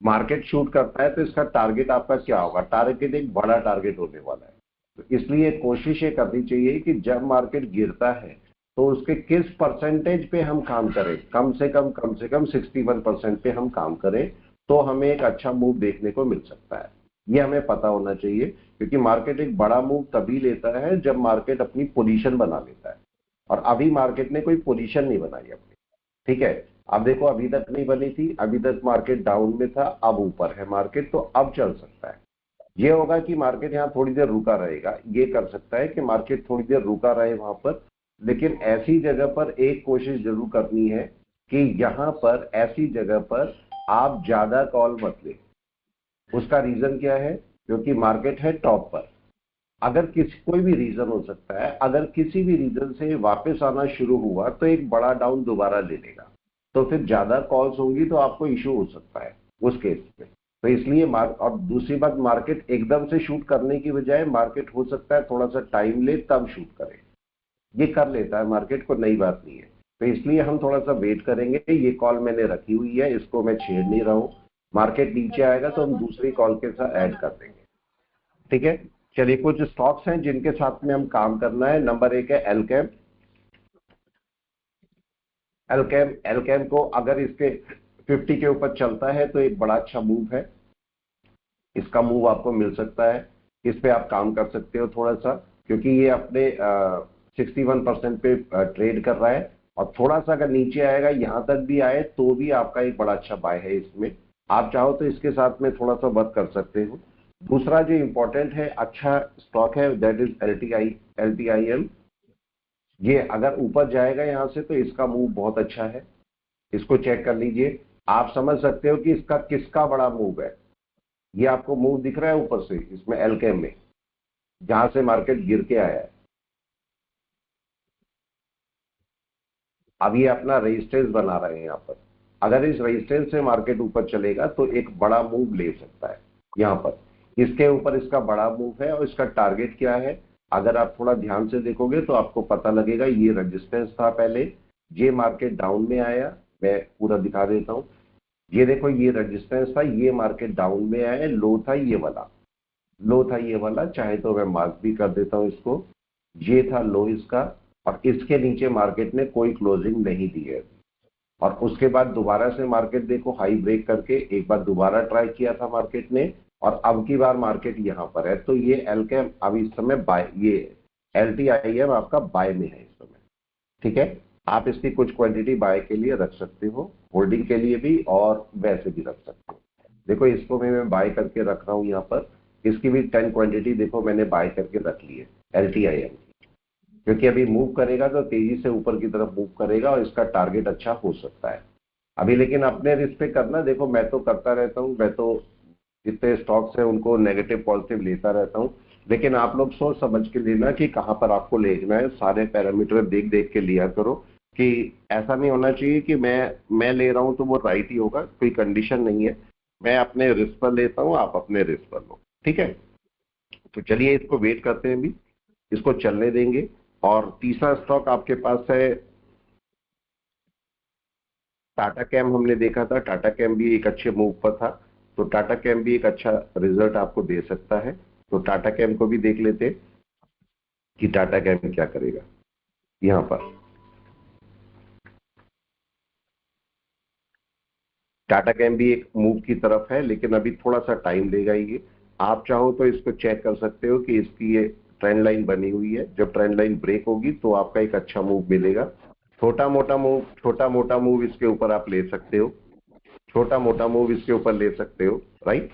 Market shoot करता है तो इसका टारगेट आपका क्या होगा, टारगेट एक बड़ा टारगेट होने वाला है। तो इसलिए कोशिश ये करनी चाहिए कि जब मार्केट गिरता है तो उसके किस परसेंटेज पे हम काम करें, कम से कम 61% पे हम काम करें, तो हमें एक अच्छा मूव देखने को मिल सकता है। ये हमें पता होना चाहिए, क्योंकि मार्केट एक बड़ा मूव तभी लेता है जब मार्केट अपनी पोजीशन बना लेता है, और अभी मार्केट ने कोई पोजीशन नहीं बनाई अपनी। ठीक है, अब देखो अभी तक नहीं बनी थी, अभी तक मार्केट डाउन में था, अब ऊपर है मार्केट, तो अब चल सकता है। ये होगा कि मार्केट यहाँ थोड़ी देर रुका रहेगा, ये कर सकता है कि मार्केट थोड़ी देर रुका रहे वहां पर। लेकिन ऐसी जगह पर एक कोशिश जरूर करनी है कि यहाँ पर ऐसी जगह पर आप ज्यादा कॉल मत ले। उसका रीजन क्या है, क्योंकि मार्केट है टॉप पर। अगर किसी कोई भी रीजन हो सकता है, अगर किसी भी रीजन से वापस आना शुरू हुआ तो एक बड़ा डाउन दोबारा ले लेगा, तो फिर ज्यादा कॉल्स होंगी तो आपको इशू हो सकता है उस केस में। तो इसलिए और दूसरी बात, मार्केट एकदम से शूट करने की बजाय मार्केट हो सकता है थोड़ा सा टाइम ले तब शूट करे। ये कर लेता है मार्केट, को नई बात नहीं है। तो इसलिए हम थोड़ा सा वेट करेंगे। ये कॉल मैंने रखी हुई है, इसको मैं छेड़ नहीं रहा हूं। मार्केट नीचे आएगा तो हम दूसरी कॉल के साथ ऐड कर देंगे। ठीक है, चलिए कुछ स्टॉक्स हैं जिनके साथ में हम काम करना है। नंबर 1 है एलकेम। एलकेम को अगर इसके 50 के ऊपर चलता है तो एक बड़ा अच्छा मूव है, इसका मूव आपको मिल सकता है। इस पे आप काम कर सकते हो थोड़ा सा, क्योंकि ये अपने 61% पे ट्रेड कर रहा है, और थोड़ा सा अगर नीचे आएगा यहां तक भी आए तो भी आपका एक बड़ा अच्छा बाय है इसमें। आप चाहो तो इसके साथ में थोड़ा सा वर्क कर सकते हो। दूसरा जो इंपॉर्टेंट है अच्छा स्टॉक है, that is L T I am. ये अगर ऊपर जाएगा यहां से तो इसका मूव बहुत अच्छा है, इसको चेक कर लीजिए। आप समझ सकते हो कि इसका किसका बड़ा मूव है। ये आपको मूव दिख रहा है ऊपर से इसमें एलकेम में, जहां से मार्केट गिर के आया है। अब ये अपना रेजिस्टेंस बना रहे हैं यहाँ पर। अगर इस रेजिस्टेंस से मार्केट ऊपर चलेगा तो एक बड़ा मूव ले सकता है यहाँ पर। इसके ऊपर इसका बड़ा मूव है, और इसका टारगेट क्या है अगर आप थोड़ा ध्यान से देखोगे तो आपको पता लगेगा। ये रेजिस्टेंस था पहले, ये मार्केट डाउन में आया, मैं पूरा दिखा देता हूं। ये देखो ये रेजिस्टेंस था, ये मार्केट डाउन में आया, लो था ये वाला, लो था ये वाला, चाहे तो मैं मार्क भी कर देता हूं इसको। ये था लो इसका, और इसके नीचे मार्केट ने कोई क्लोजिंग नहीं दी है। और उसके बाद दोबारा से मार्केट देखो हाई ब्रेक करके एक बार दोबारा ट्राई किया था मार्केट ने, और अब की बार मार्केट यहां पर है। तो ये एलकेम अब इस समय बाय, ये एलटीआईएम आपका बाय में है इस समय। ठीक है, आप इसकी कुछ क्वांटिटी बाय के लिए रख सकते हो, होल्डिंग के लिए भी और वैसे भी रख सकते हो। देखो इसको भी मैं बाय करके रख रहा हूं यहाँ पर, इसकी भी 10 क्वांटिटी देखो मैंने बाय करके रख ली है एलटीआईएम, क्योंकि अभी मूव करेगा तो तेजी से ऊपर की तरफ मूव करेगा और इसका टारगेट अच्छा हो सकता है। अभी लेकिन अपने रिस्क पे करना, देखो मैं तो करता रहता हूँ, मैं तो जितने स्टॉक्स हैं उनको नेगेटिव पॉजिटिव लेता रहता हूँ। लेकिन आप लोग सोच समझ के लेना कि कहाँ पर आपको लेना है, सारे पैरामीटर देख देख के लिया करो। कि ऐसा नहीं होना चाहिए कि मैं ले रहा हूँ तो वो राइट ही होगा, कोई कंडीशन नहीं है। मैं अपने रिस्क पर लेता हूँ, आप अपने रिस्क पर लो। ठीक है, तो चलिए इसको वेट करते हैं, अभी इसको चलने देंगे। और तीसरा स्टॉक आपके पास है टाटा कैम। हमने देखा था टाटा कैम भी एक अच्छे मूव पर था, तो टाटा कैम भी एक अच्छा रिजल्ट आपको दे सकता है। तो टाटा कैम को भी देख लेते हैं कि टाटा कैम क्या करेगा। यहां पर टाटा कैम भी एक मूव की तरफ है, लेकिन अभी थोड़ा सा टाइम लेगा ये। आप चाहो तो इसको चेक कर सकते हो कि इसकी ये ट्रेंड लाइन बनी हुई है, जब ट्रेंड लाइन ब्रेक होगी तो आपका एक अच्छा मूव मिलेगा। छोटा मोटा मूव इसके ऊपर आप ले सकते हो, छोटा मोटा मूव इसके ऊपर ले सकते हो। राइट,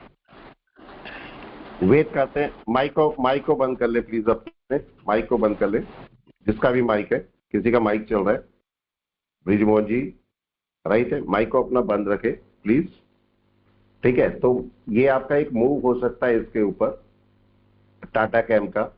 वेट करते हैं। माइक को बंद कर ले प्लीज, अपने माइक को बंद कर ले, जिसका भी माइक है। किसी का माइक चल रहा है, ब्रिजमोहन जी, राइट है, माइक को अपना बंद रखे प्लीज। ठीक है, तो ये आपका एक मूव हो सकता है इसके ऊपर, टाटा कैम का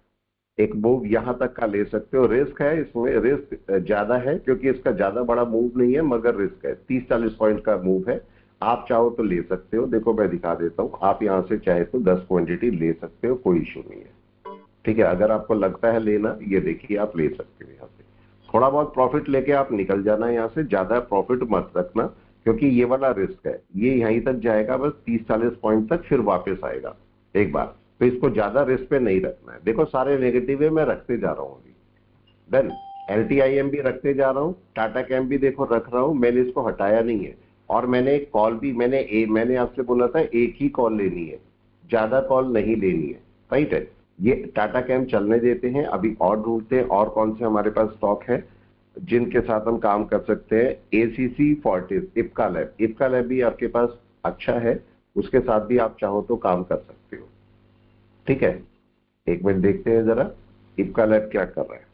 एक मूव यहां तक का ले सकते हो। रिस्क है इसमें, रिस्क ज्यादा है क्योंकि इसका ज्यादा बड़ा मूव नहीं है, मगर रिस्क है, 30-40 पॉइंट का मूव है। आप चाहो तो ले सकते हो, देखो मैं दिखा देता हूं। आप यहां से चाहे तो 10 क्वांटिटी ले सकते हो, कोई इशू नहीं है। ठीक है, अगर आपको लगता है लेना, ये देखिए आप ले सकते हो। यहाँ से थोड़ा बहुत प्रॉफिट लेके आप निकल जाना यहाँ से, ज्यादा प्रॉफिट मत रखना, क्योंकि ये वाला रिस्क है, ये यहीं तक जाएगा बस 30-40 पॉइंट तक, फिर वापस आएगा एक बार। तो इसको ज्यादा रिस्क पे नहीं रखना है। देखो सारे नेगेटिव है, मैं रखते जा रहा हूँ अभी। देन LTIM भी रखते जा रहा हूँ, टाटा कैम भी देखो रख रहा हूँ, मैंने इसको हटाया नहीं है। और मैंने एक कॉल भी मैंने आपसे बोला था एक ही कॉल लेनी है, ज्यादा कॉल नहीं लेनी है, राइट है। ये टाटा कैम चलने देते हैं, अभी और ढूंढते हैं और कौन से हमारे पास स्टॉक है जिनके साथ हम काम कर सकते हैं। ACC फोर्टिस, इप्का लैब भी आपके पास अच्छा है, उसके साथ भी आप चाहो तो काम कर सकते हो। ठीक है, एक मिनट देखते हैं जरा इप्का लैब क्या कर रहा है।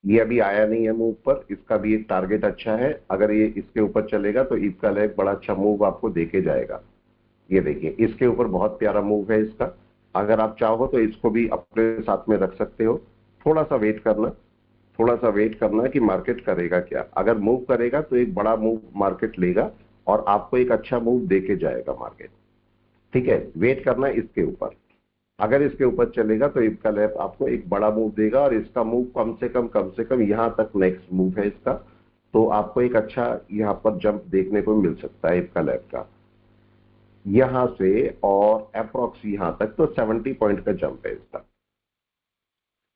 ये अभी आया नहीं है मूव पर, इसका भी एक टारगेट अच्छा है, अगर ये इसके ऊपर चलेगा तो इप्का लैब बड़ा अच्छा मूव आपको देके जाएगा। ये देखिए इसके ऊपर बहुत प्यारा मूव है इसका, अगर आप चाहो तो इसको भी अपने साथ में रख सकते हो। थोड़ा सा वेट करना, थोड़ा सा वेट करना कि मार्केट करेगा क्या। अगर मूव करेगा तो एक बड़ा मूव मार्केट लेगा और आपको एक अच्छा मूव देके जाएगा मार्केट। ठीक है, वेट करना इसके ऊपर। अगर इसके ऊपर चलेगा तो इप्का लैब आपको एक बड़ा मूव देगा, और इसका मूव कम से कम यहां तक नेक्स्ट मूव है इसका, तो आपको एक अच्छा यहां पर जंप देखने को मिल सकता है इप्का लैब का, यहां से और अप्रोक्स यहां तक, तो 70 पॉइंट का जंप है इसका।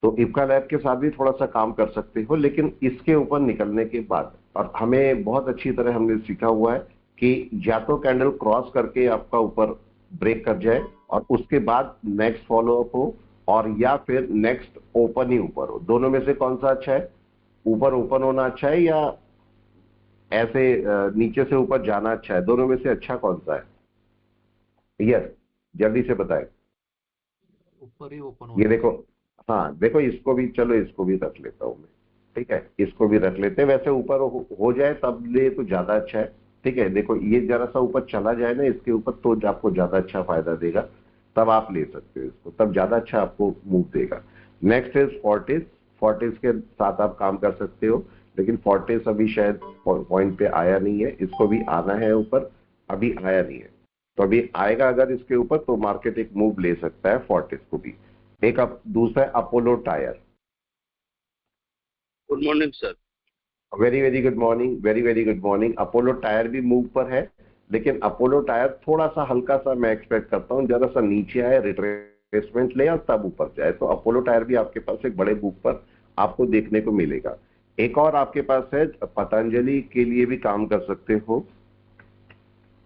तो इप्का लैब के साथ भी थोड़ा सा काम कर सकते हो, लेकिन इसके ऊपर निकलने के बाद, और हमें बहुत अच्छी तरह हमने सीखा हुआ है कि या तो कैंडल क्रॉस करके आपका ऊपर ब्रेक कर जाए और उसके बाद नेक्स्ट फॉलोअप हो, और या फिर नेक्स्ट ओपन ही ऊपर हो। दोनों में से कौन सा अच्छा है? ऊपर ओपन होना अच्छा है या ऐसे नीचे से ऊपर जाना अच्छा है? दोनों में से अच्छा कौन सा है? यस, जल्दी से बताएं। ऊपर ही ओपन ये होना देखो, चाहिए। हाँ देखो इसको भी, चलो इसको भी रख लेता हूं मैं। ठीक है, इसको भी रख लेते हैं। वैसे ऊपर हो जाए तब ले तो ज्यादा अच्छा है। ठीक है, देखो ये जरा सा ऊपर चला जाए ना इसके ऊपर, तो आपको ज्यादा अच्छा फायदा देगा, तब आप ले सकते हो इसको, तब ज्यादा अच्छा आपको मूव देगा। Next is Fortis. फोर्टिस के साथ आप काम कर सकते हो, लेकिन फोर्टिस अभी शायद पॉइंट पे आया नहीं है, इसको भी आना है ऊपर, अभी आया नहीं है। तो अभी आएगा अगर इसके ऊपर तो मार्केट एक मूव ले सकता है फोर्टिस को भी। एक दूसरा है Apollo tyre. Good morning sir. Very very good morning, very very good morning. Apollo tyre भी मूव पर है, लेकिन अपोलो टायर थोड़ा सा हल्का सा मैं एक्सपेक्ट करता हूं, जरा सा नीचे आए, रिट्रेसमेंट ले और तब ऊपर जाए, तो अपोलो टायर भी आपके पास एक बड़े मूव पर आपको देखने को मिलेगा। एक और आपके पास है, पतंजलि के लिए भी काम कर सकते हो।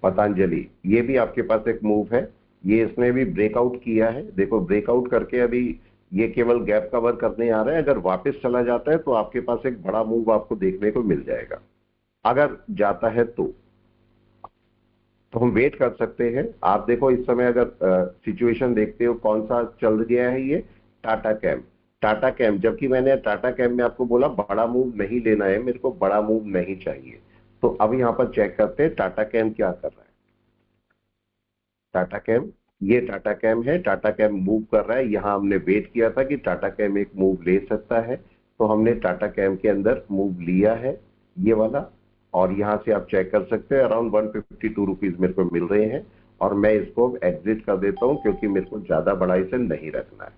पतंजलि, ये भी आपके पास एक मूव है, ये इसने भी ब्रेकआउट किया है। देखो ब्रेकआउट करके अभी ये केवल गैप कवर करने आ रहा है, अगर वापस चला जाता है तो आपके पास एक बड़ा मूव आपको देखने को मिल जाएगा, अगर जाता है तो हम वेट कर सकते हैं। आप देखो इस समय अगर सिचुएशन देखते हो कौन सा चल गया है, ये टाटा कैम। टाटा कैम, जबकि मैंने टाटा कैम में आपको बोला बड़ा मूव नहीं लेना है, मेरे को बड़ा मूव नहीं चाहिए। तो अब यहां पर चेक करते हैं टाटा कैम क्या कर रहा है। टाटा कैम, ये टाटा कैम है, टाटा कैम मूव कर रहा है। यहां हमने वेट किया था कि टाटा कैम एक मूव ले सकता है, तो हमने टाटा कैम के अंदर मूव लिया है, ये वाला। और यहां से आप चेक कर सकते हैं अराउंड 152 रुपीज मेरे को मिल रहे हैं, और मैं इसको एग्जिट कर देता हूं क्योंकि मेरे को ज्यादा बड़ा इसे नहीं रखना है।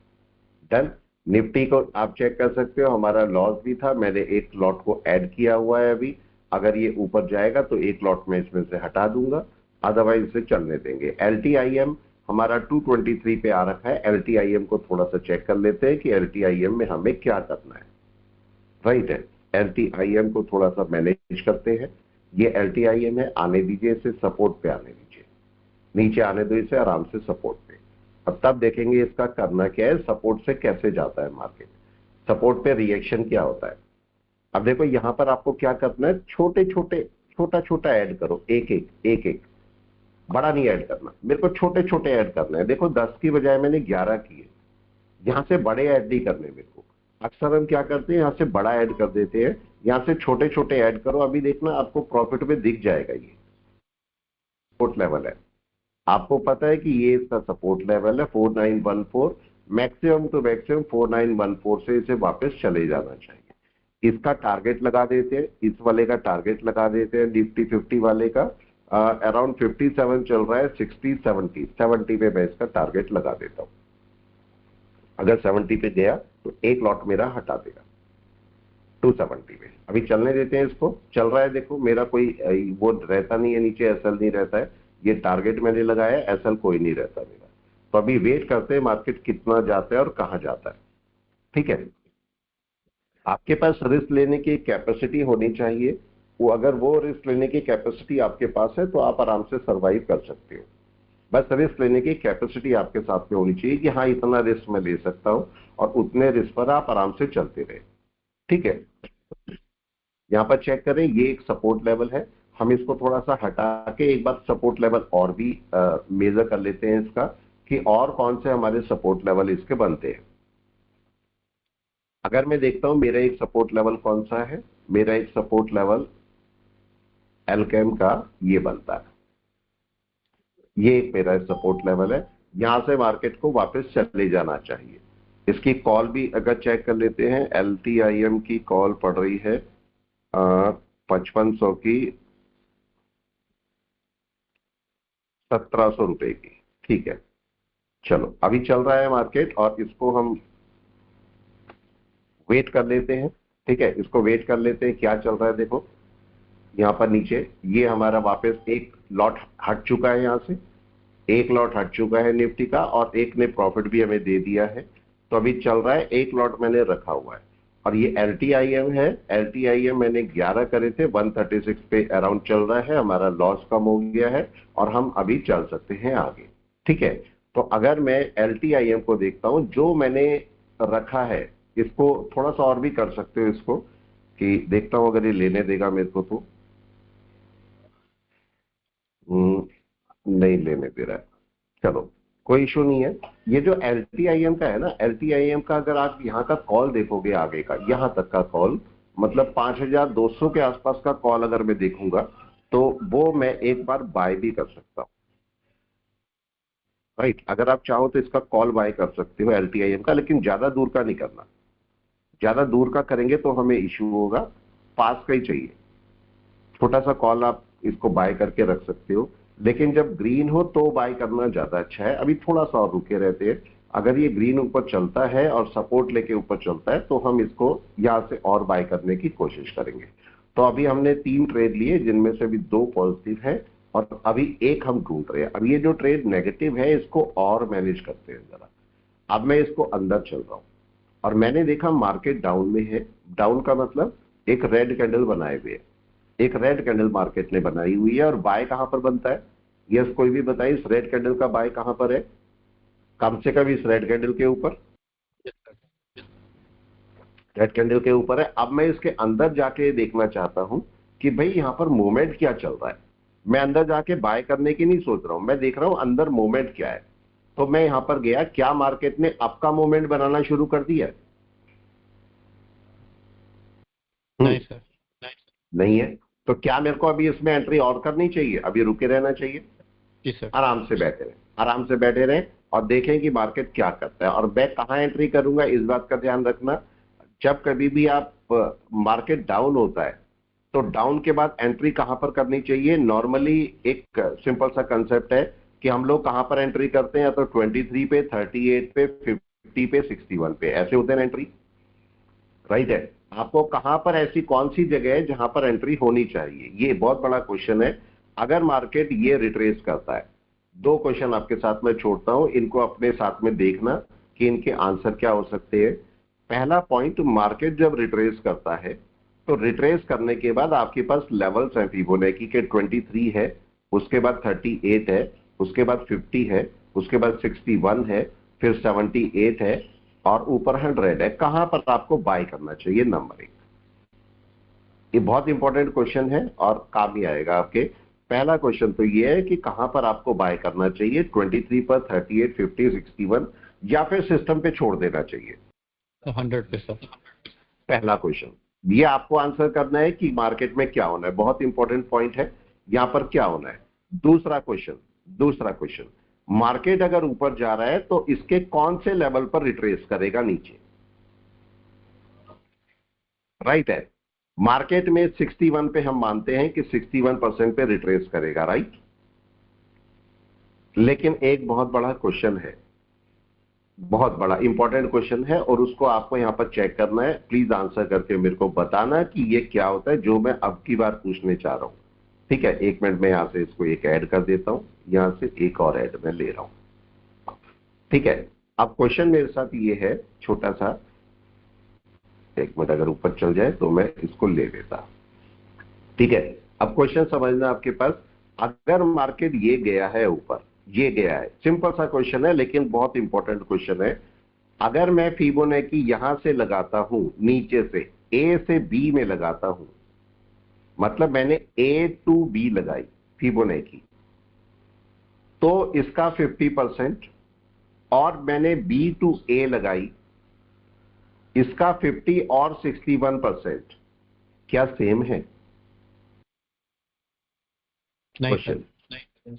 डन। निफ्टी को आप चेक कर सकते हो, हमारा लॉस भी था, मैंने एक लॉट को ऐड किया हुआ है अभी। अगर ये ऊपर जाएगा तो एक लॉट में इसमें से हटा दूंगा, अदरवाइज इसे चलने देंगे। LTIM हमारा 223 पे आ रखा है, LTIM को थोड़ा सा चेक कर लेते हैं कि LTIM में हमें क्या करना है। राइट है, LTIM को थोड़ा सा मैनेज करते हैं। ये LTIM है, आने दीजिए इसे, सपोर्ट पे आने दीजिए, नीचे आने दो इसे आराम से सपोर्ट पे। अब तब देखेंगे इसका करना क्या है, सपोर्ट से कैसे जाता है मार्केट, सपोर्ट पे रिएक्शन क्या होता है। अब देखो यहां पर आपको क्या करना है, छोटे छोटे, छोटा छोटा ऐड करो, एक एक, बड़ा नहीं ऐड करना, मेरे को छोटे छोटे ऐड करना है। देखो 10 की बजाय मैंने 11 किए, यहां से बड़े ऐड नहीं करने मेरे को। अक्सर हम क्या करते हैं, यहां से बड़ा ऐड कर देते हैं, यहां से छोटे छोटे ऐड करो। अभी देखना आपको प्रॉफिट में दिख जाएगा, ये सपोर्ट लेवल है, आपको पता है कि ये इसका सपोर्ट लेवल है 4914, मैक्सिमम टू मैक्सिमम 4914 से इसे वापस चले जाना चाहिए। इसका टारगेट लगा देते हैं, इस वाले का टारगेट लगा देते हैं, निफ्टी 50 वाले का अराउंड 57 चल रहा है, 60 70 पे मैं इसका टारगेट लगा देता हूं। अगर 70 पे गया तो एक लॉट मेरा हटा देगा। 270 पे अभी चलने देते हैं इसको। चल रहा है, देखो मेरा कोई वो रहता नहीं है नीचे, एसएल नहीं रहता है, ये टारगेट मैंने लगाया, एसएल कोई नहीं रहता मेरा। तो अभी वेट करते हैं मार्केट कितना जाता है और कहां जाता है। ठीक है, आपके पास रिस्क लेने की कैपेसिटी होनी चाहिए। वो अगर वो रिस्क लेने की कैपेसिटी आपके पास है तो आप आराम से सरवाइव कर सकते हो। बस रिस्क लेने की कैपेसिटी आपके साथ में होनी चाहिए कि हाँ इतना रिस्क मैं ले सकता हूं, और उतने रिस्क पर आप आराम से चलते रहे। ठीक है, यहां पर चेक करें, ये एक सपोर्ट लेवल है। हम इसको थोड़ा सा हटा के एक बार सपोर्ट लेवल और भी मेजर कर लेते हैं इसका, कि और कौन से हमारे सपोर्ट लेवल इसके बनते हैं। अगर मैं देखता हूं मेरा एक सपोर्ट लेवल कौन सा है, मेरा एक सपोर्ट लेवल एलकेम का ये बनता है, ये एक मेरा सपोर्ट लेवल है। यहां से मार्केट को वापस चले जाना चाहिए। इसकी कॉल भी अगर चेक कर लेते हैं, LTIM की कॉल पड़ रही है 5500 की, 1700 रुपए की। ठीक है, चलो अभी चल रहा है मार्केट और इसको हम वेट कर लेते हैं। ठीक है, इसको वेट कर लेते हैं क्या चल रहा है। देखो यहां पर नीचे ये हमारा वापस एक लॉट हट चुका है, यहां से एक लॉट हट चुका है निफ्टी का, और एक ने प्रॉफिट भी हमें दे दिया है। तो अभी चल रहा है, एक लॉट मैंने रखा हुआ है, और ये LTIM है। LTIM मैंने 11 करे थे, 136 पे अराउंड चल रहा है, हमारा लॉस कम हो गया है और हम अभी चल सकते हैं आगे। ठीक है, तो अगर मैं LTIM को देखता हूं जो मैंने रखा है, इसको थोड़ा सा और भी कर सकते हो इसको, कि देखता हूं अगर ये लेने देगा मेरे को तो। नहीं लेने दे रहा है, चलो कोई इशू नहीं है। ये जो LTIM का है ना, LTIM का अगर आप यहाँ का कॉल देखोगे आगे का, यहाँ तक का कॉल, मतलब 5200 के आसपास का कॉल अगर मैं देखूंगा तो वो मैं एक बार बाय भी कर सकता हूँ। राइट, अगर आप चाहो तो इसका कॉल बाय कर सकते हो LTIM का, लेकिन ज्यादा दूर का नहीं करना। ज्यादा दूर का करेंगे तो हमें इश्यू होगा, पास का ही चाहिए। छोटा सा कॉल आप इसको बाय करके रख सकते हो, लेकिन जब ग्रीन हो तो बाय करना ज्यादा अच्छा है। अभी थोड़ा सा और रुके रहते हैं, अगर ये ग्रीन ऊपर चलता है और सपोर्ट लेके ऊपर चलता है तो हम इसको यहां से और बाय करने की कोशिश करेंगे। तो अभी हमने 3 ट्रेड लिए, जिनमें से अभी 2 पॉजिटिव है और अभी एक हम ढूंढ रहे हैं। अब ये जो ट्रेड नेगेटिव है इसको और मैनेज करते हैं जरा। अब मैं इसको अंदर चल रहा हूं और मैंने देखा मार्केट डाउन में है। डाउन का मतलब एक रेड कैंडल बनाए हुए है, एक रेड कैंडल मार्केट ने बनाई हुई है, और बाय कहां पर बनता है। यस, कोई भी बताइए इस रेड कैंडल का बाय कहां पर है, कम से कम इस रेड कैंडल के ऊपर। रेड कैंडल के ऊपर है। अब मैं इसके अंदर जाके देखना चाहता हूं कि भाई यहां पर मूवमेंट क्या चल रहा है। मैं अंदर जाके बाय करने की नहीं सोच रहा हूं, मैं देख रहा हूं अंदर मूवमेंट क्या है। तो मैं यहां पर गया, क्या मार्केट ने अप का मूवमेंट बनाना शुरू कर दिया। नहीं सर। नहीं है, तो क्या मेरे को अभी इसमें एंट्री और करनी चाहिए, अभी रुके रहना चाहिए। जी सर। आराम से बैठे रहें, आराम से बैठे रहें और देखें कि मार्केट क्या करता है। और मैं कहां एंट्री करूंगा इस बात का ध्यान रखना, जब कभी भी आप मार्केट डाउन होता है तो डाउन के बाद एंट्री कहां पर करनी चाहिए। नॉर्मली एक सिंपल सा कंसेप्ट है कि हम लोग कहां पर एंट्री करते हैं, या तो 23 पे, 38 पे, 50 पे, 61 पे, ऐसे होते हैं एंट्री। राइट है, आपको कहां पर ऐसी कौन सी जगह है जहां पर एंट्री होनी चाहिए, ये बहुत बड़ा क्वेश्चन है। अगर मार्केट ये रिट्रेस करता है, 2 क्वेश्चन आपके साथ में छोड़ता हूं, इनको अपने साथ में देखना कि इनके आंसर क्या हो सकते हैं। पहला पॉइंट, मार्केट जब रिट्रेस करता है तो रिट्रेस करने के बाद आपके पास लेवल्स हैं फिबोनाची के, 23 है, उसके बाद 38 है, उसके बाद 50 है, उसके बाद 61 है, फिर 78 है और ऊपर 100 है। कहां पर आपको बाय करना चाहिए, नंबर 1। ये बहुत इंपॉर्टेंट क्वेश्चन है और काम ही आएगा आपके। पहला क्वेश्चन तो ये है कि कहां पर आपको बाय करना चाहिए, 23 पर, 38, 50, 61, या फिर सिस्टम पे छोड़ देना चाहिए। 100 पे सर। पहला क्वेश्चन ये आपको आंसर करना है कि मार्केट में क्या होना है, बहुत इंपॉर्टेंट पॉइंट है, यहां पर क्या होना है। दूसरा क्वेश्चन, मार्केट अगर ऊपर जा रहा है तो इसके कौन से लेवल पर रिट्रेस करेगा नीचे। राइट है, मार्केट में 61 पे हम मानते हैं कि 61% पे रिट्रेस करेगा। राइट, लेकिन एक बहुत बड़ा क्वेश्चन है, बहुत बड़ा इंपॉर्टेंट क्वेश्चन है और उसको आपको यहाँ पर चेक करना है। प्लीज आंसर करके मेरे को बताना कि ये क्या होता है जो मैं अब की बार पूछने चाह रहा हूँ। ठीक है, एक मिनट में यहाँ से इसको एक ऐड कर देता हूँ, यहाँ से एक और ऐड में ले रहा हूँ। ठीक है, अब क्वेश्चन मेरे साथ ये है छोटा सा, एक मिनट अगर ऊपर चल जाए तो मैं इसको ले लेता। ठीक है, अब क्वेश्चन समझना आपके पास। अगर मार्केट ये गया है ऊपर, ये गया है, सिंपल सा क्वेश्चन है लेकिन बहुत इंपॉर्टेंट क्वेश्चन है। अगर मैं फिबोनाची यहां से लगाता हूं, नीचे से ए से बी में लगाता हूं, मतलब मैंने ए टू बी लगाई फिबोनाची, तो इसका 50%, और मैंने बी टू ए लगाई, इसका 50 और 61%, क्या सेम है? नहीं सर। क्वेश्चन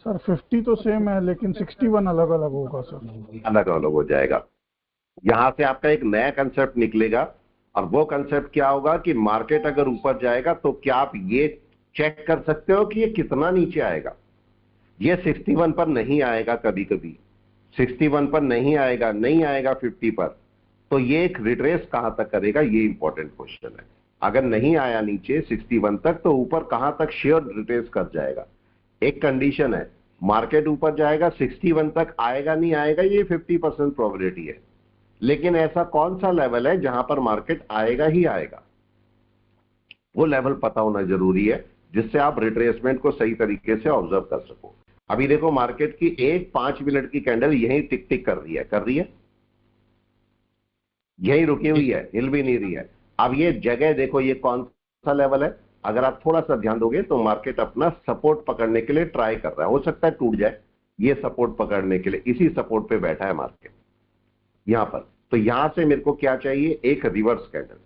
सर 50 तो सेम है लेकिन 61 अलग अलग होगा सर। अलग अलग हो जाएगा। यहां से आपका एक नया कंसेप्ट निकलेगा, और वो कंसेप्ट क्या होगा कि मार्केट अगर ऊपर जाएगा तो क्या आप ये चेक कर सकते हो कि ये कितना नीचे आएगा। ये 61 पर नहीं आएगा, कभी कभी 61 पर नहीं आएगा, नहीं आएगा 50 पर, तो ये एक रिट्रेस कहां तक करेगा, ये इंपॉर्टेंट क्वेश्चन है। अगर नहीं आया नीचे 61 तक तो ऊपर कहां तक शेयर रिट्रेस कर जाएगा। एक कंडीशन है, मार्केट ऊपर जाएगा 61 तक, आएगा नहीं आएगा ये 50% प्रोबेबिलिटी है, लेकिन ऐसा कौन सा लेवल है जहां पर मार्केट आएगा ही आएगा, वो लेवल पता होना जरूरी है, जिससे आप रिट्रेसमेंट को सही तरीके से ऑब्जर्व कर सको। अभी देखो मार्केट की एक 5 मिनट की कैंडल यही टिक टिक कर रही है, यही रुकी हुई है, हिल भी नहीं रही है। अब ये जगह देखो, ये कौन सा लेवल है, अगर आप थोड़ा सा ध्यान दोगे तो मार्केट अपना सपोर्ट पकड़ने के लिए ट्राई कर रहा है, हो सकता है टूट जाए। ये सपोर्ट पकड़ने के लिए इसी सपोर्ट पे बैठा है मार्केट यहां पर। तो यहां से मेरे को क्या चाहिए, एक रिवर्स कैंडल।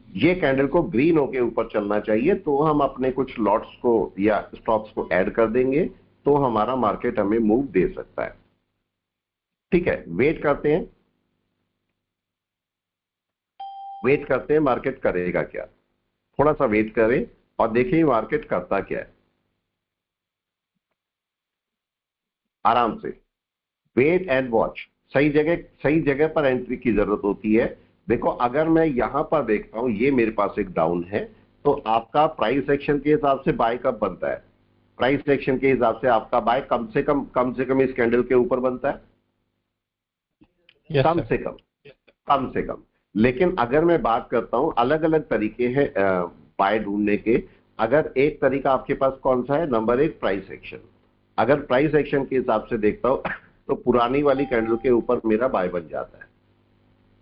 ये कैंडल को ग्रीन होके ऊपर चलना चाहिए, तो हम अपने कुछ लॉट्स को या स्टॉक्स को ऐड कर देंगे, तो हमारा मार्केट हमें मूव दे सकता है। ठीक है, वेट करते हैं, मार्केट करेगा क्या, थोड़ा सा वेट करें और देखिए मार्केट करता क्या है। आराम से वेट एंड वॉच, सही जगह पर एंट्री की जरूरत होती है। देखो अगर मैं यहां पर देखता हूं, ये मेरे पास एक डाउन है, तो आपका प्राइस एक्शन के हिसाब से बाय कब बनता है, प्राइस एक्शन के हिसाब से आपका बाय कम से कम इस कैंडल के ऊपर बनता है, कम से कम। लेकिन अगर मैं बात करता हूं, अलग अलग तरीके हैं बाय ढूंढने के। अगर एक तरीका आपके पास कौन सा है, नंबर एक प्राइस एक्शन। अगर प्राइस एक्शन के हिसाब से देखता हूं तो पुरानी वाली कैंडल के ऊपर मेरा बाय बन जाता है,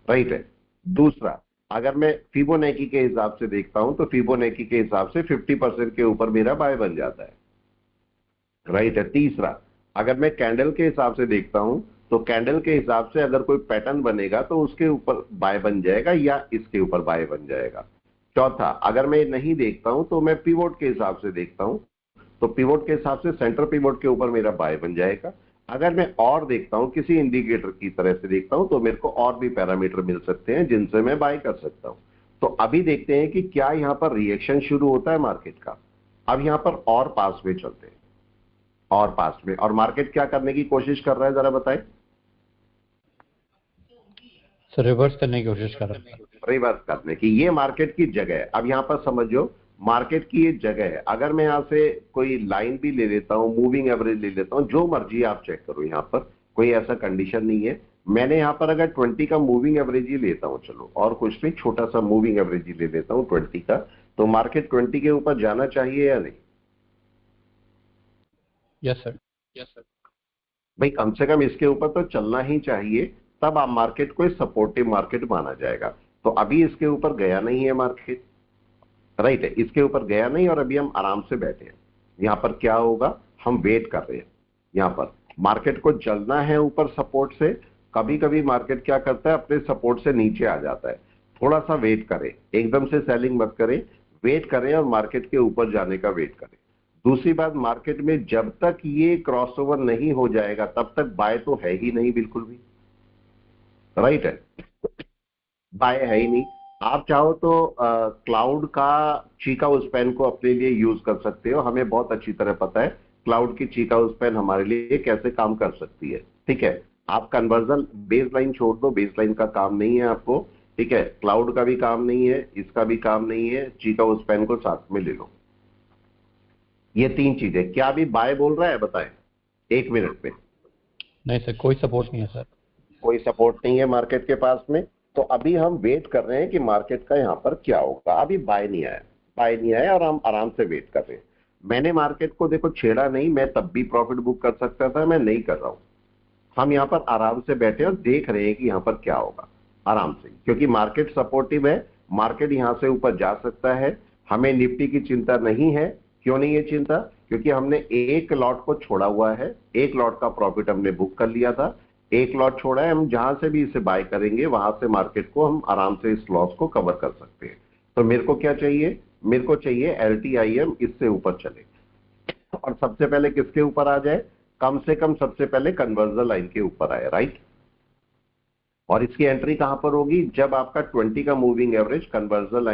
राइट है। दूसरा, अगर मैं फिबोनाची के हिसाब से देखता हूं तो फिबोनाची के हिसाब से 50% के ऊपर मेरा बाय बन जाता है, राइट है। तीसरा, अगर मैं कैंडल के हिसाब से देखता हूं तो कैंडल के हिसाब से अगर कोई पैटर्न बनेगा तो उसके ऊपर बाय बन जाएगा या इसके ऊपर बाय बन जाएगा। चौथा, अगर मैं नहीं देखता हूं तो मैं पिवोट के हिसाब से देखता हूं, तो पिवोट के हिसाब से सेंटर पिवोट के ऊपर मेरा बाय बन जाएगा। अगर मैं और देखता हूं, किसी इंडिकेटर की तरह से देखता हूं, तो मेरे को और भी पैरामीटर मिल सकते हैं जिनसे मैं बाय कर सकता हूं। तो अभी देखते हैं कि क्या यहां पर रिएक्शन शुरू होता है मार्केट का। अब यहां पर और पास में चलते हैं, और पास में, और मार्केट क्या करने की कोशिश कर रहा है, जरा बताएं। सर रिवर्स करने की कोशिश कर रहा है। रिवर्स करने की, ये मार्केट की जगह है। अब यहां पर समझो, मार्केट की ये जगह है। अगर मैं यहां से कोई लाइन भी ले लेता हूं, मूविंग एवरेज ले लेता हूं, जो मर्जी आप चेक करो, यहां पर कोई ऐसा कंडीशन नहीं है। मैंने यहां पर अगर 20 का मूविंग एवरेज ही लेता हूं, चलो और कुछ नहीं, छोटा सा मूविंग एवरेज ही ले लेता हूं 20 का, तो मार्केट 20 के ऊपर जाना चाहिए या नहीं? Yes sir. भाई कम से कम इसके ऊपर तो चलना ही चाहिए, तब आप मार्केट को सपोर्टिव मार्केट माना जाएगा। तो अभी इसके ऊपर गया नहीं है मार्केट, राइट है, इसके ऊपर गया नहीं, और अभी हम आराम से बैठे हैं। यहां पर क्या होगा, हम वेट कर रहे हैं। यहां पर मार्केट को चलना है ऊपर सपोर्ट से, कभी कभी मार्केट क्या करता है, अपने सपोर्ट से नीचे आ जाता है। थोड़ा सा वेट करें, एकदम से सेलिंग मत करें, वेट करें और मार्केट के ऊपर जाने का वेट करें। दूसरी बात, मार्केट में जब तक ये क्रॉसओवर नहीं हो जाएगा तब तक बाय तो है ही नहीं बिल्कुल भी, राइट है, बाय है ही नहीं। आप चाहो तो क्लाउड का चीकाउ स्पैन को अपने लिए यूज कर सकते हो, हमें बहुत अच्छी तरह पता है क्लाउड की चीकाउ स्पैन हमारे लिए कैसे काम कर सकती है। ठीक है, आप कन्वर्जन बेस लाइन छोड़ दो, बेस लाइन का काम नहीं है आपको, ठीक है, क्लाउड का भी काम नहीं है, इसका भी काम नहीं है, चीकागो स्पैन को साथ में ले लो। ये 3 चीजें। क्या अभी बाय बोल रहा है बताएं 1 मिनट में? नहीं सर, कोई सपोर्ट नहीं है सर। कोई सपोर्ट नहीं है मार्केट के पास में। तो अभी हम वेट कर रहे हैं कि मार्केट का यहां पर क्या होगा। अभी बाय नहीं आया, बाय नहीं आया और हम आराम से वेट कर रहे हैं। मैंने मार्केट को देखो छेड़ा नहीं, मैं तब भी प्रॉफिट बुक कर सकता था, मैं नहीं कर रहा हूं। हम यहां पर आराम से बैठे और देख रहे हैं कि यहां पर क्या होगा आराम से, क्योंकि मार्केट सपोर्टिव है, मार्केट यहां से ऊपर जा सकता है। हमें निफ्टी की चिंता नहीं है। क्यों नहीं है चिंता? क्योंकि हमने एक लॉट को छोड़ा हुआ है, एक लॉट का प्रॉफिट हमने बुक कर लिया था, एक लॉट छोड़ा है। हम जहां से भी इसे बाय करेंगे वहां से मार्केट को हम आराम से इस लॉस को कवर कर सकते हैं। तो मेरे को क्या चाहिए? मेरे को चाहिए LTIM इससे ऊपर चले और सबसे पहले किसके ऊपर आ जाए? कम से कम सबसे पहले कन्वर्जन लाइन के ऊपर आए, राइट। और इसकी एंट्री कहां पर होगी? जब आपका 20 का मूविंग एवरेज कन्वर्जन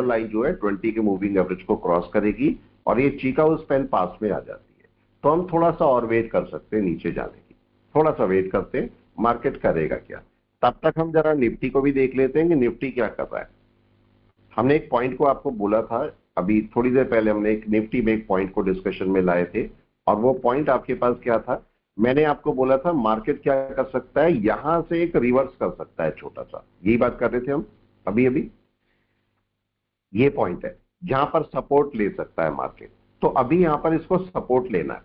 लाइन जो है 20 के मूविंग एवरेज को क्रॉस करेगी और ये चिकागो स्पैन पास में आ जाती है। तो हम थोड़ा सा और वेट कर सकते हैं नीचे जाने की, थोड़ा सा वेट करते हैं मार्केट करेगा क्या। तब तक हम जरा निफ्टी को भी देख लेते हैं कि निफ्टी क्या कर रहा है। हमने एक पॉइंट को आपको बोला था, अभी थोड़ी देर पहले हमने एक निफ्टी में एक पॉइंट को डिस्कशन में लाए थे और वो पॉइंट आपके पास क्या था? मैंने आपको बोला था मार्केट क्या कर सकता है, यहां से एक रिवर्स कर सकता है छोटा सा, यही बात कर रहे थे हम अभी। ये पॉइंट है जहां पर सपोर्ट ले सकता है मार्केट। तो अभी यहां पर इसको सपोर्ट लेना है,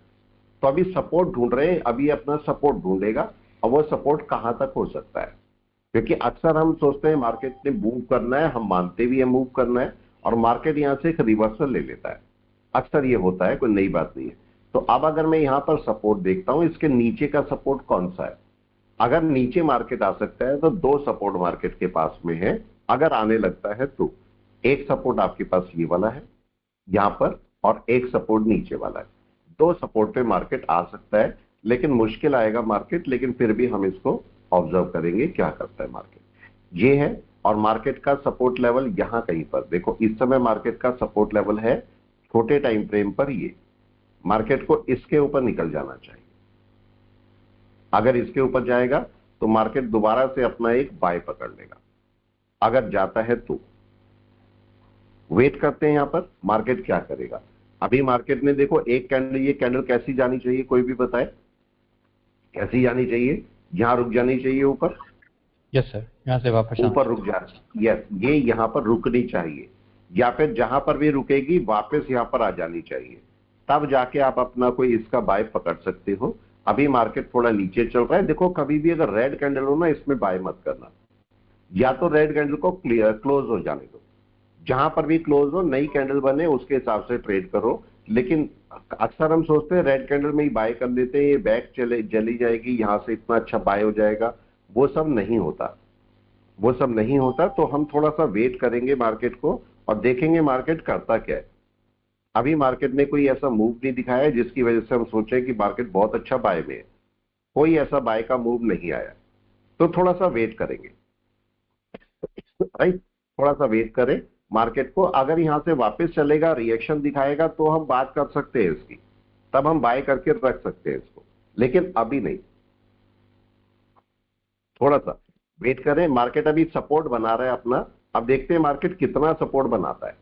तो अभी सपोर्ट ढूंढ रहे हैं, अभी अपना सपोर्ट ढूंढेगा। और वो सपोर्ट कहां तक हो सकता है? क्योंकि अक्सर हम सोचते हैं मार्केट ने मूव करना है, हम मानते भी है मूव करना है, और मार्केट यहां से एक रिवर्सल ले लेता है। अक्सर ये होता है, कोई नई बात नहीं है। तो अब अगर मैं यहां पर सपोर्ट देखता हूं, इसके नीचे का सपोर्ट कौन सा है? अगर नीचे मार्केट आ सकता है तो 2 सपोर्ट मार्केट के पास में है। अगर आने लगता है तो एक सपोर्ट आपके पास ये वाला है यहां पर, और एक सपोर्ट नीचे वाला है। 2 सपोर्ट पे मार्केट आ सकता है, लेकिन मुश्किल आएगा मार्केट, लेकिन फिर भी हम इसको ऑब्जर्व करेंगे क्या करता है मार्केट। ये है, और मार्केट का सपोर्ट लेवल यहां कहीं पर देखो, इस समय मार्केट का सपोर्ट लेवल है छोटे टाइम फ्रेम पर, ये मार्केट को इसके ऊपर निकल जाना चाहिए। अगर इसके ऊपर जाएगा तो मार्केट दोबारा से अपना एक बाय पकड़ लेगा। अगर जाता है तो वेट करते हैं यहां पर मार्केट क्या करेगा। अभी मार्केट ने देखो एक कैंडल, ये कैंडल कैसी जानी चाहिए, कोई भी बताए कैसी जानी चाहिए? यहां रुक जानी चाहिए ऊपर। यस सर, यहाँ से वापस ऊपर रुक जा, यस, ये यहां पर रुकनी चाहिए, या फिर जहां पर भी रुकेगी वापस यहां पर आ जानी चाहिए। तब जाके आप अपना कोई इसका बाय पकड़ सकते हो। अभी मार्केट थोड़ा नीचे चल रहा है। देखो कभी भी अगर रेड कैंडल हो ना, इसमें बाय मत करना, या तो रेड कैंडल को क्लोज हो जाने दो, जहां पर भी क्लोज हो नई कैंडल बने उसके हिसाब से ट्रेड करो। लेकिन अक्सर हम सोचते हैं रेड कैंडल में ही बाय कर लेते हैं, ये बैक चली जाएगी, यहां से इतना अच्छा बाय हो जाएगा। वो सब नहीं होता, वो सब नहीं होता। तो हम थोड़ा सा वेट करेंगे मार्केट को और देखेंगे मार्केट करता क्या है। अभी मार्केट ने कोई ऐसा मूव नहीं दिखाया है जिसकी वजह से हम सोचें कि मार्केट बहुत अच्छा बाय में है। कोई ऐसा बाय का मूव नहीं आया, तो थोड़ा सा वेट करेंगे, राइट। थोड़ा सा वेट करें मार्केट को। अगर यहां से वापस चलेगा, रिएक्शन दिखाएगा, तो हम बात कर सकते हैं इसकी, तब हम बाय करके रख सकते हैं इसको, लेकिन अभी नहीं। थोड़ा सा वेट करें। मार्केट अभी सपोर्ट बना रहा है अपना, अब देखते हैं मार्केट कितना सपोर्ट बनाता है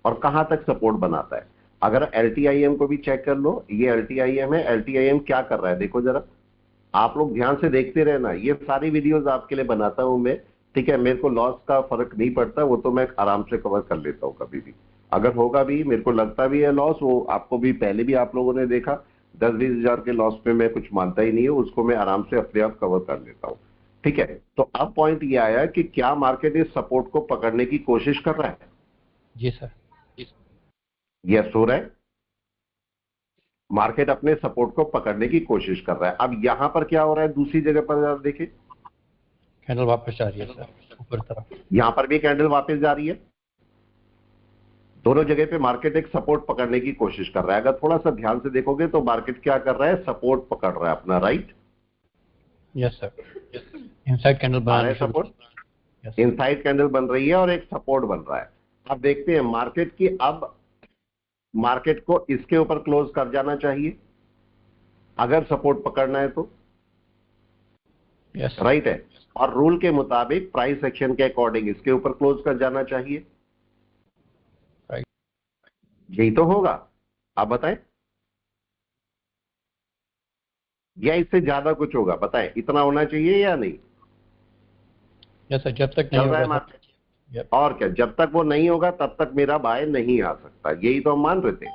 और कहां तक सपोर्ट बनाता है। अगर LTIM को भी चेक कर लो, ये LTIM है, LTIM क्या कर रहा है देखो जरा, आप लोग ध्यान से देखते रहना। ये सारी वीडियोस आपके लिए बनाता हूं मैं, ठीक है। मेरे को लॉस का फर्क नहीं पड़ता, वो तो मैं आराम से कवर कर लेता हूं कभी भी। अगर होगा भी, मेरे को लगता भी है लॉस, वो आपको भी पहले भी आप लोगों ने देखा, 10-20 हजार के लॉस पे मैं कुछ मानता ही नहीं है, उसको मैं आराम से अपने आप कवर कर लेता हूं, ठीक है। तो अब पॉइंट ये आया कि क्या मार्केट इस सपोर्ट को पकड़ने की कोशिश कर रहा है? जी सर। यस हो रहा है, मार्केट अपने सपोर्ट को पकड़ने की कोशिश कर रहा है। अब यहां पर क्या हो रहा है, दूसरी जगह पर देखिए, कैंडल वापस जा रही है सर ऊपर तरफ। यहां पर भी कैंडल वापस जा रही है। दोनों जगह पे मार्केट एक सपोर्ट पकड़ने की कोशिश कर रहा है। अगर थोड़ा सा ध्यान से देखोगे तो मार्केट क्या कर रहा है, सपोर्ट पकड़ रहा है अपना, right. Yes sir, inside candle बना रही है सपोर्ट, इनसाइड कैंडल बन रही है और एक सपोर्ट बन रहा है। अब देखते हैं मार्केट की, अब मार्केट को इसके ऊपर क्लोज कर जाना चाहिए अगर सपोर्ट पकड़ना है तो। Yes. राइट है, और रूल के मुताबिक प्राइस एक्शन के अकॉर्डिंग इसके ऊपर क्लोज कर जाना चाहिए। Right. यही तो होगा, आप बताएं, या इससे ज्यादा कुछ होगा? बताएं, इतना होना चाहिए या नहीं? Yes sir, जब तक चल नहीं रहा है होगा मार्केट? Yep. और क्या, जब तक वो नहीं होगा तब तक मेरा बाय नहीं आ सकता, यही तो हम मान रहे थे।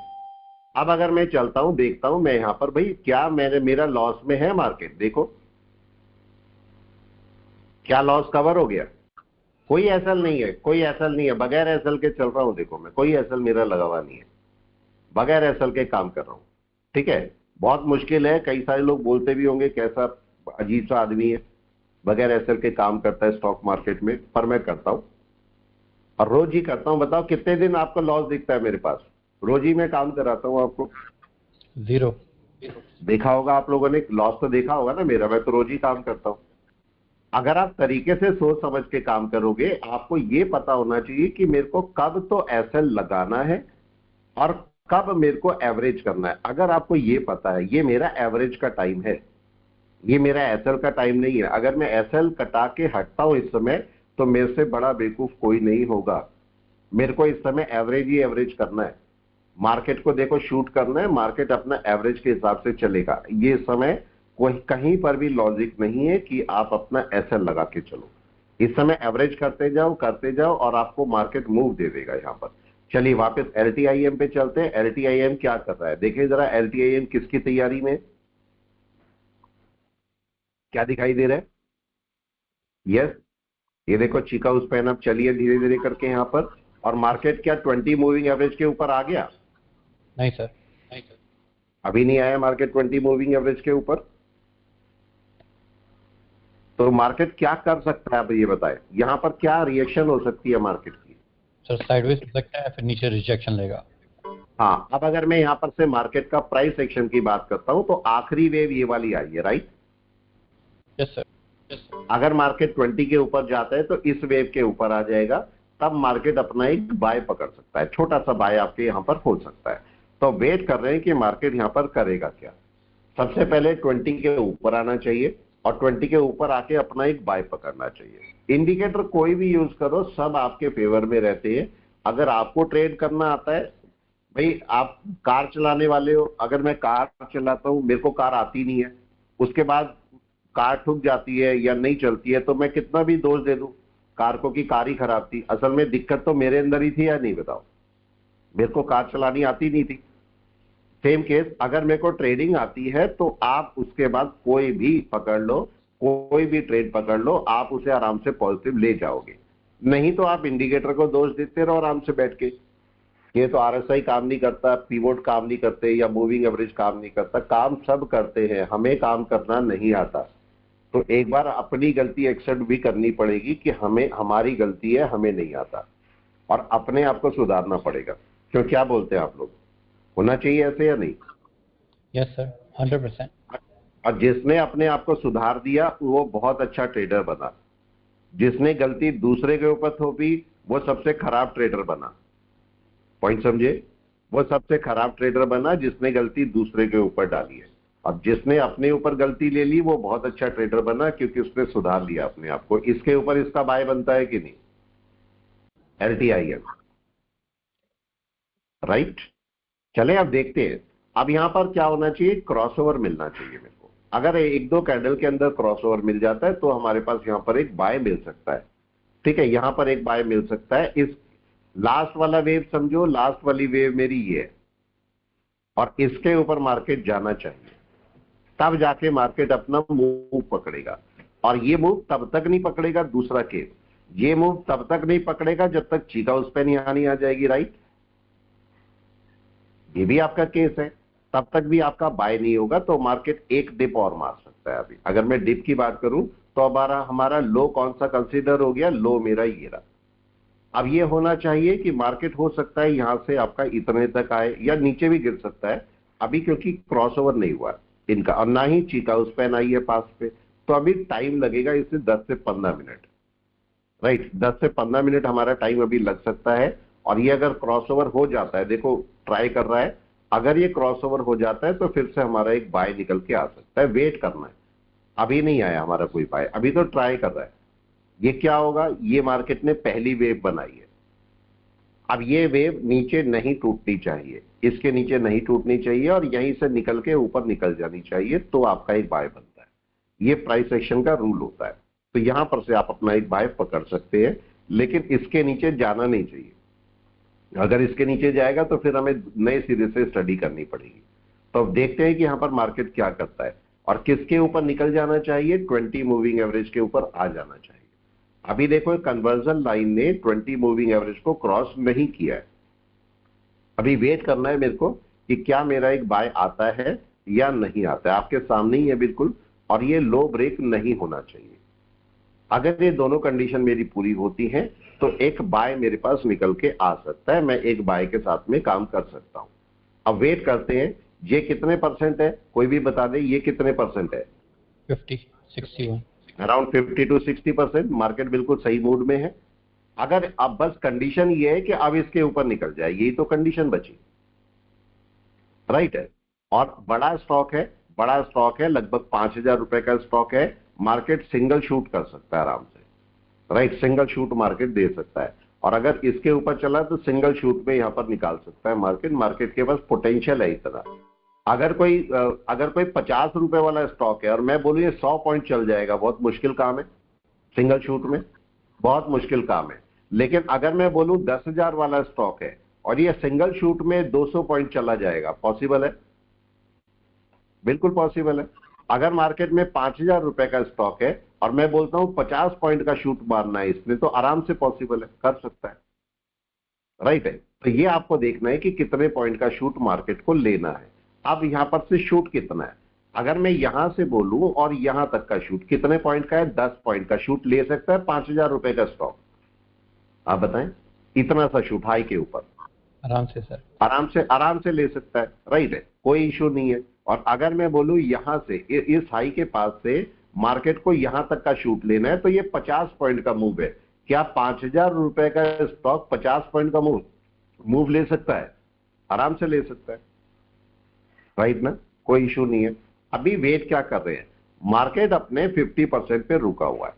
अब अगर मैं चलता हूं, देखता हूं मैं यहां पर, भाई क्या मेरा लॉस में है मार्केट? देखो क्या लॉस कवर हो गया? कोई एसएल नहीं है, कोई एसएल नहीं है, बगैर एसएल के चल रहा हूं। देखो मैं, कोई एसएल मेरा लगा हुआ नहीं है, बगैर एसएल के काम कर रहा हूं। ठीक है, बहुत मुश्किल है, कई सारे लोग बोलते भी होंगे कैसा अजीब सा आदमी है, बगैर एसएल के काम करता है स्टॉक मार्केट में, पर मैं करता हूं और रोज ही करता हूं। बताओ कितने दिन आपका लॉस दिखता है मेरे पास? रोज ही मैं काम कराता हूं आपको। 0. देखा होगा आप लोगों ने, लॉस तो देखा होगा ना मेरा, मैं तो रोज ही काम करता हूं। अगर आप तरीके से सोच समझ के काम करोगे, आपको ये पता होना चाहिए कि मेरे को कब तो एसएल लगाना है और कब मेरे को एवरेज करना है। अगर आपको ये पता है, ये मेरा एवरेज का टाइम है, ये मेरा एसएल का टाइम नहीं है। अगर मैं एसएल कटा के हटता हूं इस समय, तो मेरे से बड़ा बेवकूफ कोई नहीं होगा। मेरे को इस समय एवरेज ही एवरेज करना है, मार्केट को देखो शूट करना है, मार्केट अपना एवरेज के हिसाब से चलेगा। ये समय कोई कहीं पर भी लॉजिक नहीं है कि आप अपना एसएल लगा के चलो। इस समय एवरेज करते जाओ और आपको मार्केट मूव दे देगा यहां पर। चलिए वापस एलटीआईएम पे चलते हैं। एलटीआईएम क्या कर रहा है देखिए जरा, एलटीआईएम किसकी तैयारी में? क्या दिखाई दे रहा है? यस, ये देखो चीका उस पैन अब चलिए धीरे धीरे करके यहां पर, और मार्केट क्या 20 मूविंग एवरेज के ऊपर आ गया? नहीं सर. अभी नहीं आया मार्केट 20 मूविंग एवरेज के ऊपर। तो मार्केट क्या कर सकता है अब ये बताए, यहां पर क्या रिएक्शन हो सकती है मार्केट की? सर साइडवेज हो सकता है, फिर नीचे रिजेक्शन लेगा. हाँ, अब अगर मैं यहां पर से मार्केट का प्राइस एक्शन की बात करता हूं, तो आखिरी वेव ये वाली आई है, राइट? Yes sir. अगर मार्केट 20 के ऊपर जाता है तो इस वेव के ऊपर आ जाएगा, तब मार्केट अपना एक बाय पकड़ सकता है, छोटा सा बाय आपके यहां पर हो सकता है। तो वेट कर रहे हैं कि मार्केट यहां पर करेगा क्या। सबसे पहले 20 के ऊपर आना चाहिए और 20 के ऊपर आके अपना एक बाय पकड़ना चाहिए। इंडिकेटर कोई भी यूज करो, सब आपके फेवर में रहते हैं। अगर आपको ट्रेड करना आता है, भाई आप कार चलाने वाले हो, अगर मैं कार चलाता हूं, मेरे को कार आती नहीं है, उसके बाद कार ठुक जाती है या नहीं चलती है, तो मैं कितना भी दोष दे दूं कार को कि कार ही खराब थी, असल में दिक्कत तो मेरे अंदर ही थी या नहीं? बताओ, मेरे को कार चलानी आती नहीं थी। सेम केस, अगर मेरे को ट्रेडिंग आती है तो आप उसके बाद कोई भी पकड़ लो, कोई भी ट्रेड पकड़ लो, आप उसे आराम से पॉजिटिव ले जाओगे। नहीं तो आप इंडिकेटर को दोष देते रहो आराम से बैठ के, ये तो आरएसआई काम नहीं करता, पिवोट काम नहीं करते, या मूविंग एवरेज काम नहीं करता। काम सब करते हैं, हमें काम करना नहीं आता। तो एक बार अपनी गलती एक्सेप्ट भी करनी पड़ेगी कि हमें, हमारी गलती है, हमें नहीं आता, और अपने आप को सुधारना पड़ेगा। क्यों, क्या बोलते हैं आप लोग, होना चाहिए ऐसे या नहीं? Yes sir, 100%. और जिसने अपने आप को सुधार दिया वो बहुत अच्छा ट्रेडर बना, जिसने गलती दूसरे के ऊपर थोपी वो सबसे खराब ट्रेडर बना। पॉइंट समझे? वो सबसे खराब ट्रेडर बना जिसने गलती दूसरे के ऊपर डाली है। अब जिसने अपने ऊपर गलती ले ली वो बहुत अच्छा ट्रेडर बना, क्योंकि उसने सुधार लिया अपने आप को। इसके ऊपर इसका बाय बनता है कि नहीं? एलटीआईएम, राइट? चले अब देखते हैं। अब यहां पर क्या होना चाहिए, क्रॉसओवर मिलना चाहिए मेरे को। अगर एक दो कैंडल के अंदर क्रॉसओवर मिल जाता है तो हमारे पास यहां पर एक बाय मिल सकता है। ठीक है, यहां पर एक बाय मिल सकता है। इस लास्ट वाला वेव समझो, लास्ट वाली वेव मेरी ये है, और इसके ऊपर मार्केट जाना चाहिए, तब जाके मार्केट अपना मूव पकड़ेगा। और ये मूव तब तक नहीं पकड़ेगा, दूसरा केस, ये मूव तब तक नहीं पकड़ेगा जब तक चीका उस पर नहीं आ जाएगी, राइट? ये भी आपका केस है, तब तक भी आपका बाय नहीं होगा। तो मार्केट एक डिप और मार सकता है। अभी अगर मैं डिप की बात करूं तो हमारा लो कौन सा कंसीडर हो गया, लो मेरा ये रहा। अब ये होना चाहिए कि मार्केट हो सकता है यहां से आपका इतने तक आए या नीचे भी गिर सकता है अभी, क्योंकि क्रॉसओवर नहीं हुआ इनका, और ना ही चीका उस पैन आई है पास पे, तो अभी टाइम लगेगा इससे 10 से 15 मिनट, राइट? 10 से 15 मिनट हमारा टाइम अभी लग सकता है। और ये अगर क्रॉसओवर हो जाता है, देखो ट्राई कर रहा है, अगर ये क्रॉसओवर हो जाता है तो फिर से हमारा एक बाय निकल के आ सकता है। वेट करना है, अभी नहीं आया हमारा कोई बाय, अभी तो ट्राई कर रहा है। ये क्या होगा, ये मार्केट ने पहली वेव बनाई है। अब ये वेव नीचे नहीं टूटनी चाहिए, इसके नीचे नहीं टूटनी चाहिए और यहीं से निकल के ऊपर निकल जानी चाहिए, तो आपका एक बाय बनता है। ये प्राइस एक्शन का रूल होता है। तो यहां पर से आप अपना एक बाय पकड़ सकते हैं, लेकिन इसके नीचे जाना नहीं चाहिए। अगर इसके नीचे जाएगा तो फिर हमें नए सिरे से स्टडी करनी पड़ेगी। तो अब देखते हैं कि यहां पर मार्केट क्या करता है और किसके ऊपर निकल जाना चाहिए, 20 मूविंग एवरेज के ऊपर आ जाना चाहिए। अभी देखो कन्वर्जन लाइन ने 20 मूविंग एवरेज को क्रॉस नहीं किया है। अभी वेट करना है मेरे को कि क्या मेरा एक बाय आता है या नहीं आता है। आपके सामने ही है बिल्कुल, और ये लो ब्रेक नहीं होना चाहिए। अगर ये दोनों कंडीशन मेरी पूरी होती है तो एक बाय मेरे पास निकल के आ सकता है, मैं एक बाय के साथ में काम कर सकता हूं। अब वेट करते हैं, ये कितने परसेंट है, कोई भी बता दे, ये कितने परसेंट है? 50, 61. Around 50 to 60%। मार्केट बिल्कुल सही मूड में है। अगर अब बस कंडीशन ये है कि अब इसके ऊपर निकल जाए, यही तो कंडीशन बची, राइट है। और बड़ा स्टॉक है, लगभग 5,000 रुपए का स्टॉक है। मार्केट सिंगल शूट कर सकता है आराम से, राइट, सिंगल शूट मार्केट दे सकता है। और अगर इसके ऊपर चला तो सिंगल शूट में यहां पर निकाल सकता है मार्केट। मार्केट के पास पोटेंशियल है इतना। अगर कोई 50 रुपए वाला स्टॉक है और मैं बोलूं ये 100 पॉइंट चल जाएगा, बहुत मुश्किल काम है सिंगल शूट में, बहुत मुश्किल काम है। लेकिन अगर मैं बोलूं 10,000 वाला स्टॉक है और ये सिंगल शूट में 200 पॉइंट चला जाएगा, पॉसिबल है, बिल्कुल पॉसिबल है। अगर मार्केट में 5,000 रुपए का स्टॉक है और मैं बोलता हूं 50 पॉइंट का शूट मारना है इसमें, तो आराम से पॉसिबल है, कर सकता है, राइट है। तो ये आपको देखना है कि कितने पॉइंट का शूट मार्केट को लेना है। अब यहां पर से शूट कितना है, अगर मैं यहां से बोलूं और यहां तक का शूट कितने पॉइंट का है, 10 पॉइंट का शूट ले सकता है 5,000 रुपए का स्टॉक। आप बताएं, इतना सा शूट हाई के ऊपर आराम से सर, आराम से ले सकता है, राइट है, कोई इशू नहीं है। और अगर मैं बोलूं यहां से इस हाई के पास से मार्केट को यहां तक का शूट लेना है, तो ये 50 पॉइंट का मूव है। क्या 5,000 रुपए का स्टॉक 50 पॉइंट का मूव ले सकता है? आराम से ले सकता है, राइट ना, कोई इशू नहीं है। अभी वेट क्या कर रहे हैं, मार्केट अपने 50% पे रुका हुआ है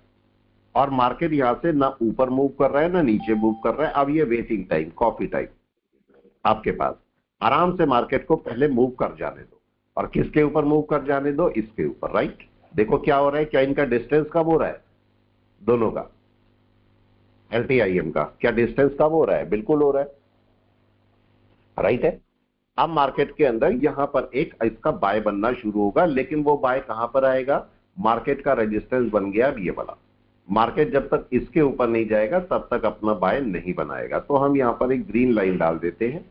और मार्केट यहां से ना ऊपर मूव कर रहा है ना नीचे मूव कर रहा है। अब ये वेटिंग टाइम, कॉफी टाइम आपके पास। आराम से मार्केट को पहले मूव कर जाने दो। और किसके ऊपर मूव कर जाने दो? इसके ऊपर, राइट। देखो क्या हो रहा है, क्या इनका डिस्टेंस कम हो रहा है, दोनों का, LTIM का क्या डिस्टेंस कम हो रहा है? बिल्कुल हो रहा है, राइट है। अब मार्केट के अंदर यहां पर एक इसका बाय बनना शुरू होगा, लेकिन वो बाय कहां पर आएगा, मार्केट का रेजिस्टेंस बन गया अब ये वाला। मार्केट जब तक इसके ऊपर नहीं जाएगा तब तक अपना बाय नहीं बनाएगा। तो हम यहां पर एक ग्रीन लाइन डाल देते हैं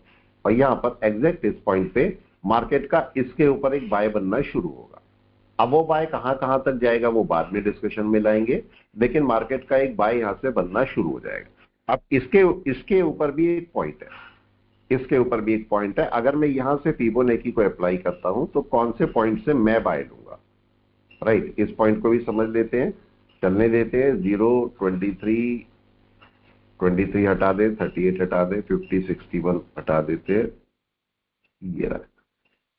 और यहां पर एग्जैक्ट इस पॉइंट पे मार्केट का इसके ऊपर एक बाय बनना शुरू होगा। अब वो बाय कहां तक जाएगा वो बाद में डिस्कशन में लाएंगे, लेकिन मार्केट का एक बाय यहां से बनना शुरू हो जाएगा। अब इसके ऊपर भी एक पॉइंट है, इसके ऊपर भी एक पॉइंट है। अगर मैं यहां से फिबोनाची को अप्लाई करता हूं तो कौन से पॉइंट से मैं बाय लूंगा, राइट, इस पॉइंट को भी समझ लेते हैं, चलने देते हैं। 0, 23 हटा दे, 38 हटा दे, 50, 61 हटा देते हैं, ये रहा,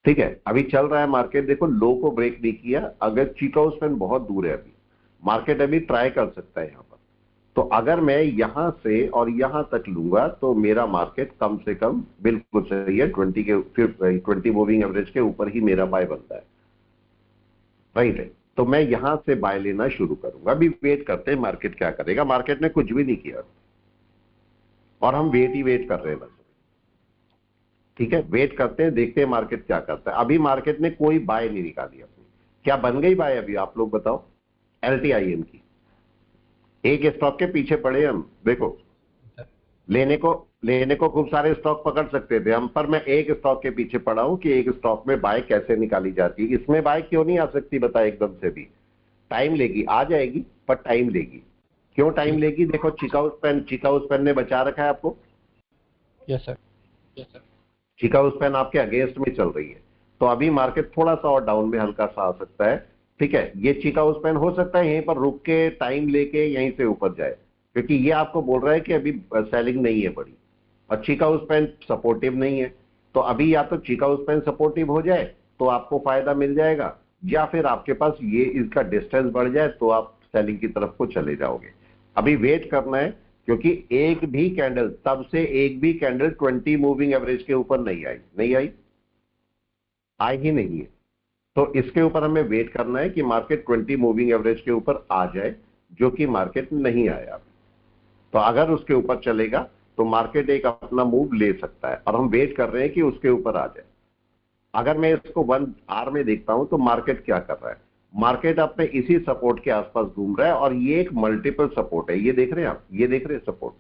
ठीक है। अभी चल रहा है मार्केट, देखो लो को ब्रेक नहीं किया। अगर चिकागो स्पैन बहुत दूर है, अभी मार्केट अभी ट्राई कर सकता है यहां पर। तो अगर मैं यहां से और यहां तक लूंगा तो मेरा मार्केट कम से कम बिल्कुल सही है, 20 मूविंग एवरेज के ऊपर ही मेरा बाय बनता है, राइट है। तो मैं यहां से बाय लेना शुरू करूंगा। अभी वेट करते हैं मार्केट क्या करेगा। मार्केट ने कुछ भी नहीं किया और हम वेट ही वेट कर रहे हैं बस, ठीक है। वेट करते हैं, देखते हैं मार्केट क्या करता है। अभी मार्केट ने कोई बाय नहीं निकाली अपनी। क्या बन गई बाय अभी, आप लोग बताओ? LTIM की एक स्टॉक के पीछे पड़े हम, देखो लेने को खूब सारे स्टॉक पकड़ सकते थे हम, पर मैं एक स्टॉक के पीछे पड़ा हूं कि एक स्टॉक में बाय कैसे निकाली जाती है। इसमें बाय क्यों नहीं आ सकती बता, एकदम से भी टाइम लेगी, आ जाएगी पर टाइम लेगी। क्यों टाइम लेगी? देखो चिकागो स्पैन ने बचा रखा है आपको। यस सर, चिकागो स्पैन आपके अगेंस्ट में चल रही है, तो अभी मार्केट थोड़ा सा और डाउन में हल्का सा आ सकता है, ठीक है। ये चिकागो स्पैन हो सकता है यहीं पर रुक के टाइम लेके यहीं से ऊपर जाए, क्योंकि ये आपको बोल रहा है कि अभी सेलिंग नहीं है बड़ी और चिकागो स्पैन सपोर्टिव नहीं है। तो अभी या तो चिकागो स्पैन सपोर्टिव हो जाए तो आपको फायदा मिल जाएगा, या फिर आपके पास ये इसका डिस्टेंस बढ़ जाए तो आप सेलिंग की तरफ को चले जाओगे। अभी वेट करना है, क्योंकि एक भी कैंडल, तब से एक भी कैंडल 20 मूविंग एवरेज के ऊपर नहीं आई ही नहीं है। तो इसके ऊपर हमें वेट करना है कि मार्केट 20 मूविंग एवरेज के ऊपर आ जाए, जो कि मार्केट नहीं आया। तो अगर उसके ऊपर चलेगा तो मार्केट एक अपना मूव ले सकता है, और हम वेट कर रहे हैं कि उसके ऊपर आ जाए। अगर मैं इसको 1 आवर में देखता हूं तो मार्केट क्या कर रहा है, मार्केट अपने इसी सपोर्ट के आसपास घूम रहा है, और ये एक मल्टीपल सपोर्ट है। ये देख रहे हैं आप, ये देख रहे हैं सपोर्ट,